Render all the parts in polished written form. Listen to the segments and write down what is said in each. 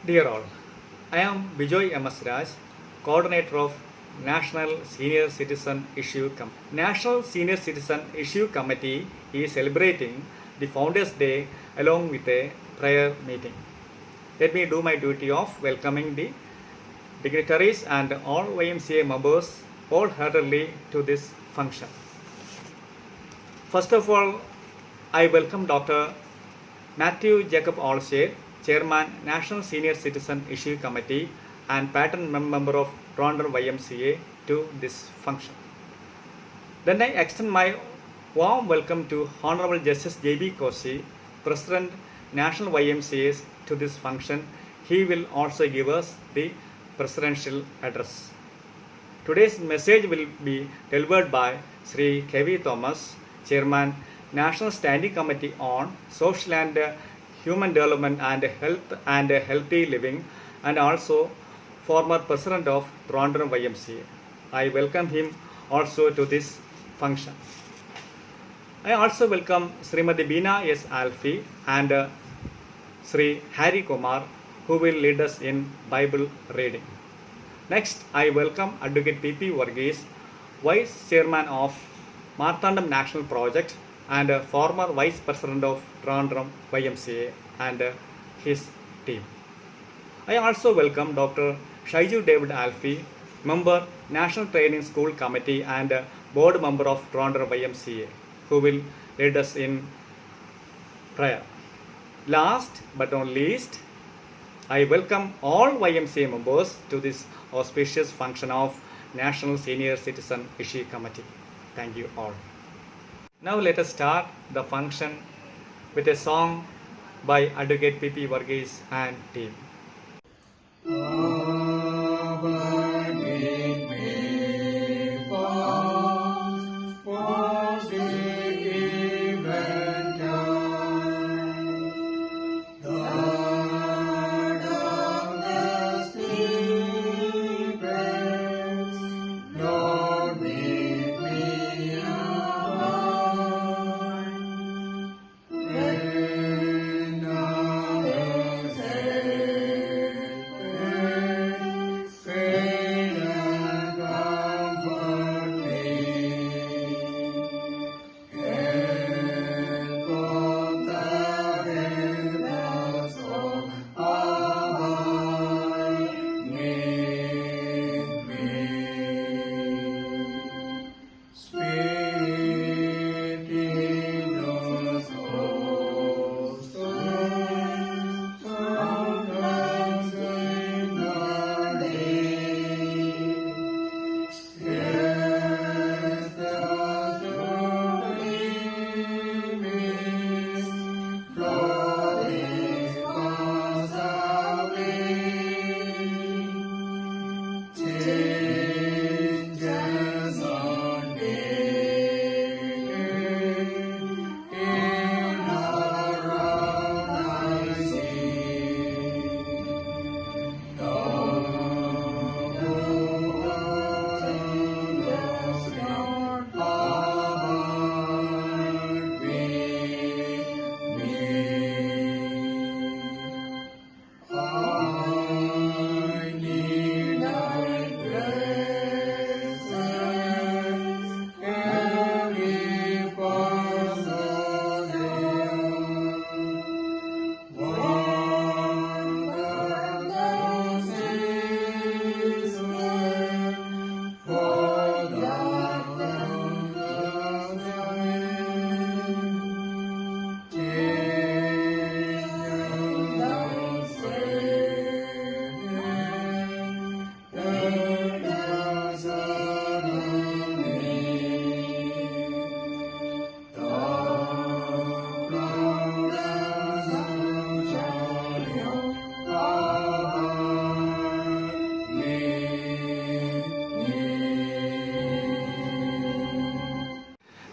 Dear all, I am Bijoy M.S. Raj, Coordinator of National Senior Citizen Issue Committee. National Senior Citizen Issue Committee is celebrating the Founders Day along with a prayer meeting. Let me do my duty of welcoming the dignitaries and all YMCA members wholeheartedly to this function. First of all, I welcome Dr. Matthew Jacob Allshade, Chairman, National Senior Citizen Issue Committee and Pattern Member of Trondheim YMCA to this function. Then I extend my warm welcome to Honorable Justice J.B. Koshi, President, National YMCAs to this function. He will also give us the presidential address. Today's message will be delivered by Sri K.V. Thomas, Chairman, National Standing Committee on Social and Human Development and Health and Healthy Living, and also former President of Trondheim YMCA. I welcome him also to this function. I also welcome Srimati Beena S. Alfie and Sri Hari Kumar, who will lead us in Bible reading. Next, I welcome Advocate P.P. Varghese, Vice Chairman of Marthandam National Project and former Vice President of Trondheim YMCA and his team. I also welcome Dr. Shaiju David Alfie, Member, National Training School Committee and Board Member of Trondheim YMCA, who will lead us in prayer. Last but not least, I welcome all YMCA members to this auspicious function of National Senior Citizen Issue Committee. Thank you all. Now let us start the function with a song by Advocate P.P. Varghese and team.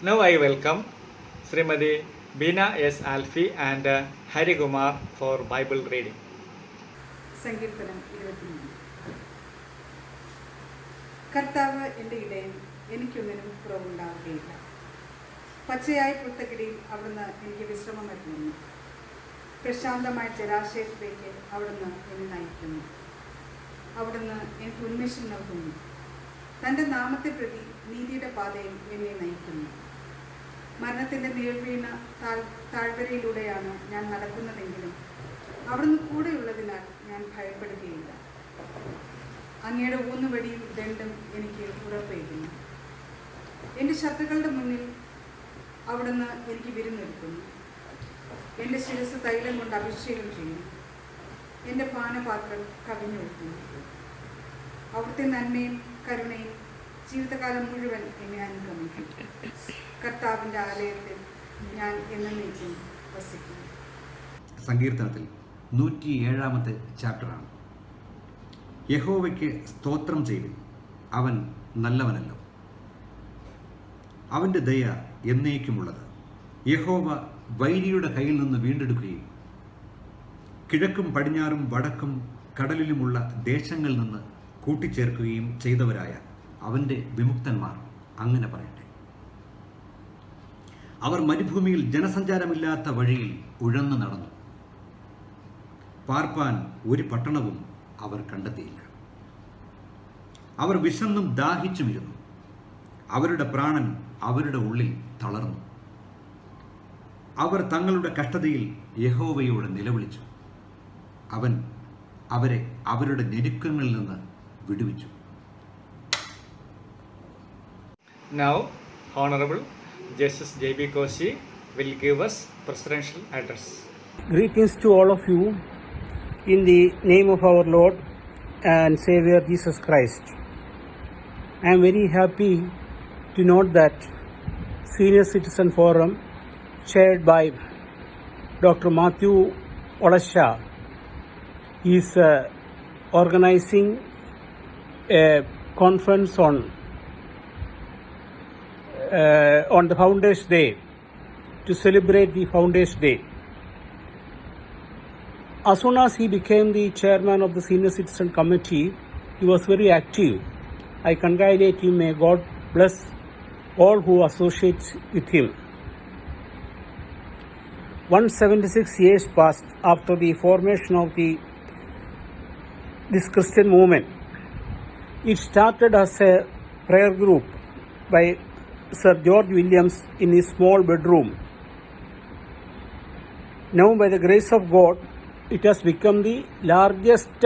Now I welcome Srimati Beena S. Alfie and Hari Kumar for Bible reading. സങ്കീർത്തനം 23. കർത്താവ് എൻ്റെ ഇടയൻ, എനിക്കൊന്നിനും കുറവുണ്ടാവുകയില്ല. പച്ചയായ പുൽത്തകിടിയിൽ അവിടുന്ന് എനിക്ക് വിശ്രമം നൽകുന്നു. പ്രശാന്തമായ ജലാശയത്തിലേക്ക് അവിടുന്ന് എന്നെ നയിക്കുന്നു. അവിടുന്ന് എനിക്ക് ഉന്മേഷം നൽകുന്നു. തൻ്റെ നാമത്തെ പ്രതി നീതിയുടെ പാതയിൽ എന്നെ നയിക്കുന്നു. മരണത്തിൻ്റെ നീൾവീണ താഴ്വരയിലൂടെയാണ് ഞാൻ നടക്കുന്നതെങ്കിലും അവിടുന്ന് കൂടെയുള്ളതിനാൽ ഞാൻ ഭയപ്പെടുകയില്ല. അങ്ങയുടെ ഊന്നുവടിയും ദണ്ഡും എനിക്ക് ഉറപ്പേകുന്നു. എൻ്റെ ശത്രുക്കളുടെ മുന്നിൽ അവിടുന്ന് എനിക്ക് വിരുന്നൊരുക്കുന്നു. എൻ്റെ ശിരസ് തൈലം കൊണ്ട് അഭിഷേകം ചെയ്യുന്നു. എൻ്റെ പാനപാത്രം കവിഞ്ഞൊഴുക്കുന്നു. അവിടുത്തെ നന്മയും കരുണയും ജീവിതകാലം മുഴുവൻ എന്നെ അനുഗമിക്കും. കർത്താവിൻ്റെ ആലയത്തിൽ ഞാൻ എന്നേക്കും വസിക്കും. സങ്കീർത്തനത്തിൽ 107-ാമത്തെ ചാപ്റ്ററാണ്. യഹോവയ്ക്ക് സ്തോത്രം ചെയ്യുവിൻ, അവൻ നല്ലവനല്ലോ, അവൻ്റെ ദയ എന്നേക്കുമുള്ളത്. യഹോവ വൈരിയുടെ കയ്യിൽ നിന്ന് വീണ്ടെടുക്കുകയും കിഴക്കും പടിഞ്ഞാറും വടക്കും കടലിലുമുള്ള ദേശങ്ങളിൽ നിന്ന് കൂട്ടിച്ചേർക്കുകയും ചെയ്തവരായ അവൻ്റെ വിമുക്തന്മാർ അങ്ങനെ പറയട്ടെ. അവർ മരുഭൂമിയിൽ ജനസഞ്ചാരമില്ലാത്ത വഴിയിൽ ഉഴന്നു നടന്നു. പാർപ്പാൻ ഒരു പട്ടണവും അവർ കണ്ടെത്തിയില്ല. അവർ വിശന്നും ദാഹിച്ചുമിരുന്നു. അവരുടെ പ്രാണൻ അവരുടെ ഉള്ളിൽ തളർന്നു. അവർ തങ്ങളുടെ കഷ്ടതയിൽ യഹോവയോട് നിലവിളിച്ചു. അവൻ അവരെ അവരുടെ ഞെരുക്കങ്ങളിൽ നിന്ന് വിടുവിച്ചു. Now, Honorable Justice J.B. Koshi will give us presidential address. Greetings to all of you in the name of our Lord and Savior Jesus Christ. I am very happy to note that Senior Citizen Forum chaired by Dr. Matthew Olasha is organizing a conference on the Founders Day to celebrate the Founders Day. As soon as he became the chairman of the Senior Citizen Committee, he was very active. I congratulate him. May God bless all who associate with him. 176 years passed after the formation of this Christian movement. It started as a prayer group by Sir George Williams in his small bedroom. Now, by the grace of God, it has become the largest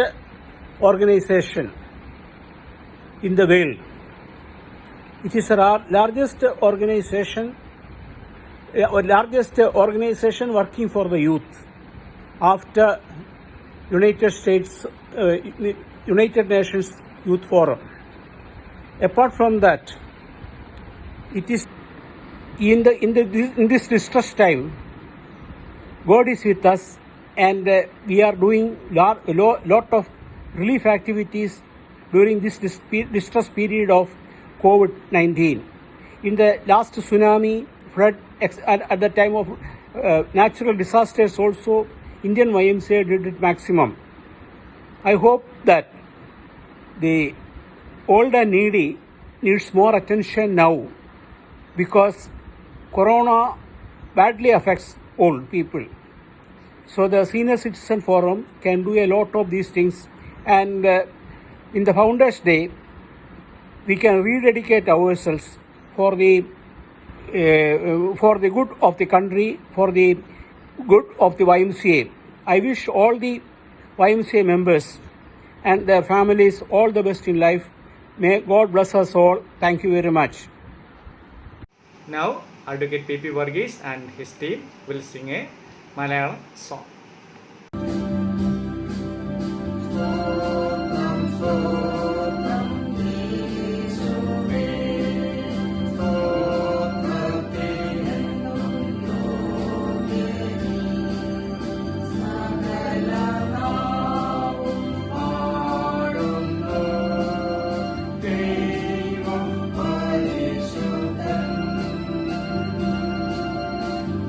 organization in the world. It is the largest organization working for the youth after United Nations Youth Forum. Apart from that, it is in this distress time, God is with us, and we are doing a lot of relief activities during this distress period of COVID-19. In the last tsunami, flood, at the time of natural disasters also, Indian YMCA did its maximum. I hope that the old and needy needs more attention now, because Corona badly affects old people. So the Senior Citizen Forum can do a lot of these things, and in the Founders Day, we can rededicate ourselves for the good of the country, for the good of the YMCA. I wish all the YMCA members and their families all the best in life. May God bless us all. Thank you very much. Now, Advocate P.P. Varghese and his team will sing a Malayalam song.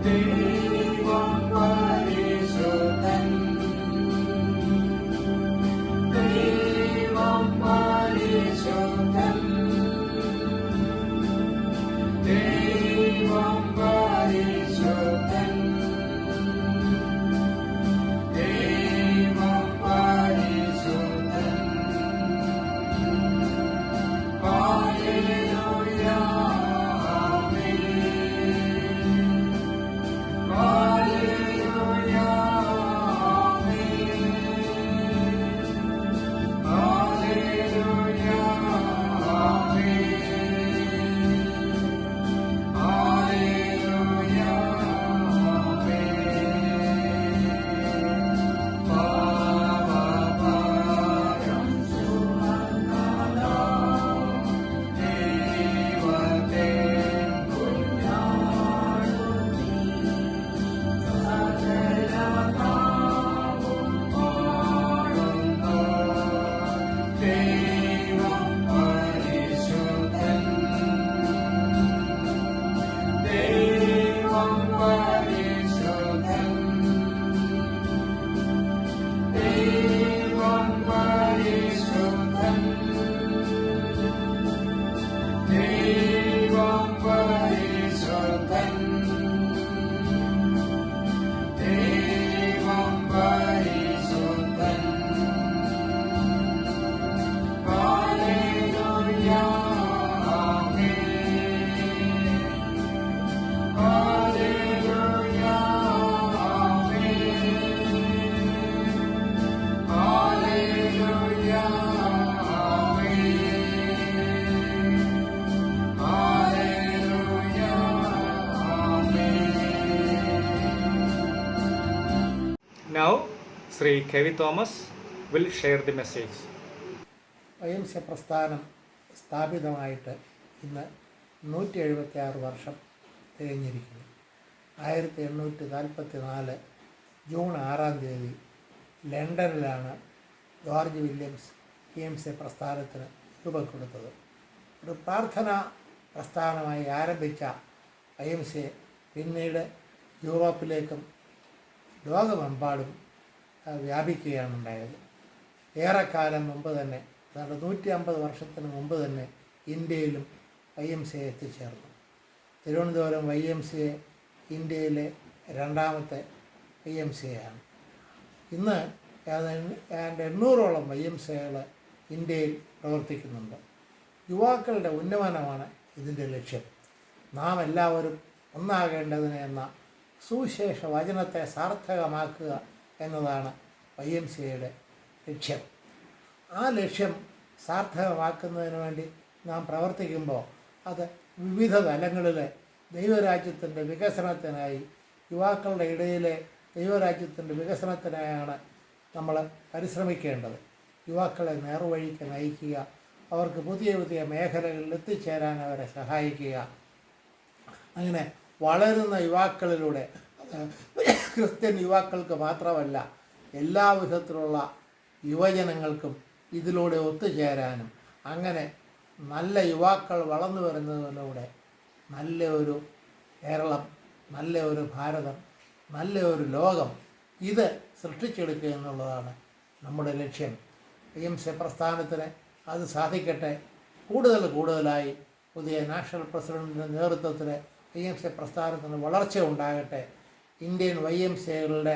Deva Parisu Now, Sri Kevi Thomas will share the message. YMCA പ്രസ്ഥാനം സ്ഥാപിതമായിട്ട് ഇന്ന് 176 വർഷം തികഞ്ഞിരിക്കുന്നു. 1844 June 6-ാം തീയതി ലണ്ടനിലാണ് George Williams YMCA പ്രസ്ഥാനത്തിന് രൂപം കൊടുത്തത്. ഒരു പ്രാർത്ഥനാ പ്രസ്ഥാനമായി ആരംഭിച്ച YMCA പിന്നീട് യൂറോപ്പിലേക്കും ലോകമെമ്പാടും വ്യാപിക്കുകയാണ് ഉണ്ടായത്. ഏറെക്കാലം മുമ്പ് തന്നെ, അതായത് 150 വർഷത്തിന് മുമ്പ് തന്നെ ഇന്ത്യയിലും YMCA എത്തിച്ചേർന്നു. തിരുവനന്തപുരം YMCA ഇന്ത്യയിലെ രണ്ടാമത്തെ YMCA ആണ്. ഇന്ന് ഏതാണ്ട് 800ഓളം YMCAകൾ ഇന്ത്യയിൽ പ്രവർത്തിക്കുന്നുണ്ട്. യുവാക്കളുടെ ഉന്നമനമാണ് ഇതിൻ്റെ ലക്ഷ്യം. നാം എല്ലാവരും ഒന്നാകേണ്ടതിന് എന്ന സുവിശേഷ വചനത്തെ സാർത്ഥകമാക്കുക എന്നതാണ് YMCAയുടെ ലക്ഷ്യം. ആ ലക്ഷ്യം സാർത്ഥകമാക്കുന്നതിന് വേണ്ടി നാം പ്രവർത്തിക്കുമ്പോൾ അത് വിവിധ തലങ്ങളിൽ ദൈവരാജ്യത്തിൻ്റെ വികസനത്തിനായി, യുവാക്കളുടെ ഇടയിലെ ദൈവരാജ്യത്തിൻ്റെ വികസനത്തിനായാണ് നമ്മൾ പരിശ്രമിക്കേണ്ടത്. യുവാക്കളെ നേർവഴിക്ക് നയിക്കുക, അവർക്ക് പുതിയ പുതിയ മേഖലകളിൽ എത്തിച്ചേരാൻ അവരെ സഹായിക്കുക. അങ്ങനെ വളരുന്ന യുവാക്കളിലൂടെ, ക്രിസ്ത്യൻ യുവാക്കൾക്ക് മാത്രമല്ല എല്ലാ വിധത്തിലുള്ള യുവജനങ്ങൾക്കും ഇതിലൂടെ ഒത്തുചേരാനും, അങ്ങനെ നല്ല യുവാക്കൾ വളർന്നു വരുന്നതിലൂടെ നല്ല ഒരു കേരളം, നല്ല ഒരു ഭാരതം, നല്ല ഒരു ലോകം ഇത് സൃഷ്ടിച്ചെടുക്കുക എന്നുള്ളതാണ് നമ്മുടെ ലക്ഷ്യം. YMCA പ്രസ്ഥാനത്തിന് അത് സാധിക്കട്ടെ. കൂടുതലായി പുതിയ നാഷണൽ പ്രസിഡൻറ്റിൻ്റെ നേതൃത്വത്തിൽ YMCA പ്രസ്ഥാനത്തിന് വളർച്ച ഉണ്ടാകട്ടെ. ഇന്ത്യൻ YMCAകളുടെ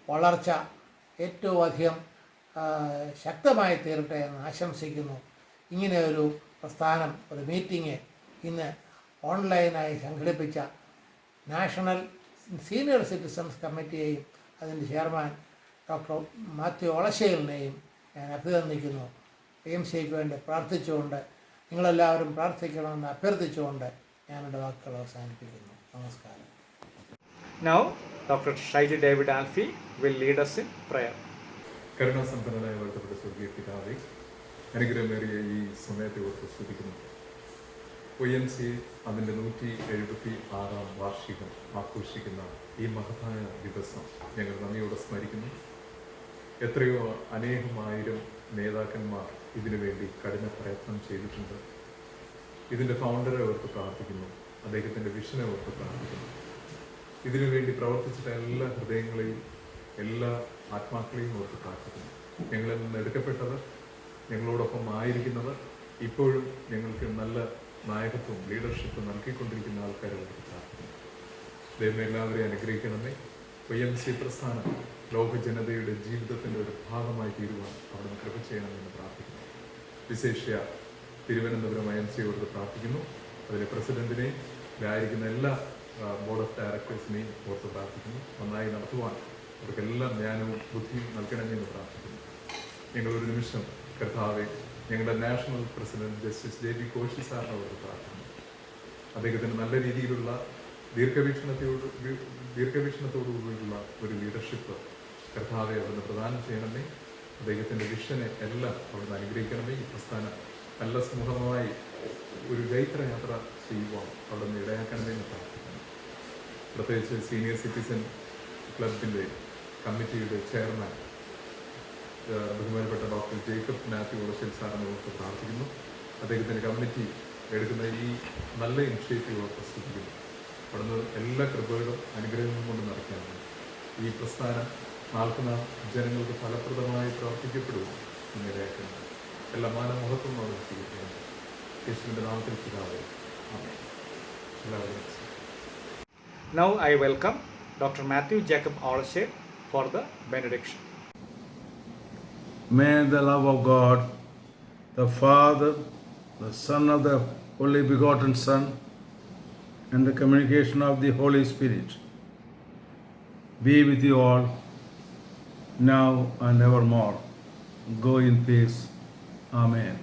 വളർച്ച ഏറ്റവും അധികം ശക്തമായി തീരട്ടെ എന്ന് ആശംസിക്കുന്നു. ഇങ്ങനെ ഒരു പ്രസ്ഥാനം, ഒരു മീറ്റിംഗ് ഇന്ന് ഓൺലൈനായി സംഘടിപ്പിച്ച നാഷണൽ സീനിയർ സിറ്റിസൺസ് കമ്മിറ്റിയെയും അതിൻ്റെ ചെയർമാൻ ഡോക്ടർ മാത്യു ഒളശ്ശേലിനെയും ഞാൻ അഭിനന്ദിക്കുന്നു. YMCAയ്ക്ക് വേണ്ടി പ്രാർത്ഥിച്ചുകൊണ്ട്, നിങ്ങളെല്ലാവരും പ്രാർത്ഥിക്കണമെന്ന് അഭ്യർത്ഥിച്ചുകൊണ്ട് ഞാൻ എൻ്റെ വാക്കുകൾ അവസാനിപ്പിക്കുന്നു. നമസ്കാരം. Now, Dr. Shaiji David Alfie will lead us in prayer. കരുണാസമ്പന്നനായ വാഴ്ത്തപ്പെട്ട സ്വർഗീയ പിതാവേ, അനുഗ്രഹമേറിയ ഈ സമയത്തെ ഓർത്ത് സ്തുതിക്കുന്നു. YMCA അതിൻ്റെ 176-ാം വാർഷികം ആഘോഷിക്കുന്ന ഈ മഹത്തായ ദിവസം ഞങ്ങൾ നന്ദിയോടെ സ്മരിക്കുന്നു. എത്രയോ അനേകമായിരം നേതാക്കന്മാർ ഇതിനു വേണ്ടി കഠിന പ്രയത്നം ചെയ്തിട്ടുണ്ട്. ഇതിൻ്റെ ഫൗണ്ടറെ ഓർത്ത് പ്രാർത്ഥിക്കുന്നു, അദ്ദേഹത്തിൻ്റെ വിഷനെ ഓർത്ത് പ്രാർത്ഥിക്കുന്നു. ഇതിനു വേണ്ടി പ്രവർത്തിച്ചിട്ട എല്ലാ ഹൃദയങ്ങളെയും, എല്ലാ ആത്മാക്കളെയും ഓർത്ത് പ്രാർത്ഥിക്കുന്നു. ഞങ്ങളിൽ നിന്ന് എടുക്കപ്പെട്ടത്, ഞങ്ങളോടൊപ്പം ആയിരിക്കുന്നവർ, ഇപ്പോഴും ഞങ്ങൾക്ക് നല്ല നായകത്വം, ലീഡർഷിപ്പ് നൽകിക്കൊണ്ടിരിക്കുന്ന ആൾക്കാരെ ഓർത്ത് പ്രാർത്ഥിക്കുന്നു. ദൈവം എല്ലാവരെയും അനുഗ്രഹിക്കണമേ. YMCA പ്രസ്ഥാനം ലോക ജനതയുടെ ജീവിതത്തിൻ്റെ ഒരു ഭാഗമായി തീരുവാൻ അവിടുന്ന് കൃപ ചെയ്യണമെന്ന് പ്രാർത്ഥിക്കുന്നു. വിശേഷ്യ തിരുവനന്തപുരം YMCA ഓർത്ത് പ്രാർത്ഥിക്കുന്നു. അതിലെ പ്രസിഡന്റിനെയും ഇതായിരിക്കുന്ന എല്ലാ ബോർഡ് ഓഫ് ഡയറക്ടേഴ്സിനെയും ഓർത്ത് പ്രാർത്ഥിക്കുന്നു. നന്നായി നടത്തുവാൻ അവർക്കെല്ലാം ജ്ഞാനവും ബുദ്ധിയും നൽകണമെന്ന് പ്രാർത്ഥിക്കുന്നു. ഞങ്ങളൊരു നിമിഷം കർത്താവെ, ഞങ്ങളുടെ national president justice JB Koshy സാറിനെ ഓർത്ത് പ്രാർത്ഥിക്കുന്നു. അദ്ദേഹത്തിന് നല്ല രീതിയിലുള്ള ദീർഘവീക്ഷണത്തോടുകൂടിയുള്ള ഒരു ലീഡർഷിപ്പ് കർത്താവെ അവിടുന്ന് പ്രദാനം ചെയ്യണമേ. അദ്ദേഹത്തിൻ്റെ വിഷനെ എല്ലാം അവിടുന്ന് അനുഗ്രഹിക്കണമേ. ഈ പ്രസ്ഥാനം നല്ല സമൂഹമായി ഒരു ജൈത്രയാത്ര ചെയ്യുവാൻ അവിടുന്ന് ഇടയാക്കണമെന്ന് പ്രാർത്ഥിക്കുന്നു. പ്രത്യേകിച്ച് സീനിയർ സിറ്റിസൺ ക്ലബിൻ്റെ കമ്മിറ്റിയുടെ ചെയർമാൻ ബഹുമാനപ്പെട്ട ഡോക്ടർ ജേക്കബ് മാത്യു ഒളശ്ശേൽ സാറിനെ ഓർത്ത് പ്രാർത്ഥിക്കുന്നു. അദ്ദേഹത്തിൻ്റെ കമ്മിറ്റി എടുക്കുന്ന ഈ നല്ല ഇനിഷ്യേറ്റീവ് പ്രസ്തുതിക്കുന്നു. അവിടുന്ന് എല്ലാ കൃപകളും അനുഗ്രഹങ്ങളും കൊണ്ട് നടക്കാനാണ് ഈ പ്രസ്ഥാനം നാൾക്കുനാൾ ജനങ്ങൾക്ക് ഫലപ്രദമായി പ്രവർത്തിക്കപ്പെടുക എന്നിടയാക്കുന്നത്. എല്ലാ മാനമഹത്വം അവിടെ സ്വീകരിക്കുന്നത് യേശുവിൻ്റെ നാമത്തിൽ പിതാവേ, ആമേൻ. എല്ലാവരും Now I welcome Dr. Matthew Jacob Olshe for the benediction. May the love of God, the Father, the Son of the only begotten Son, and the communication of the Holy Spirit be with you all now and evermore. Go in peace. Amen.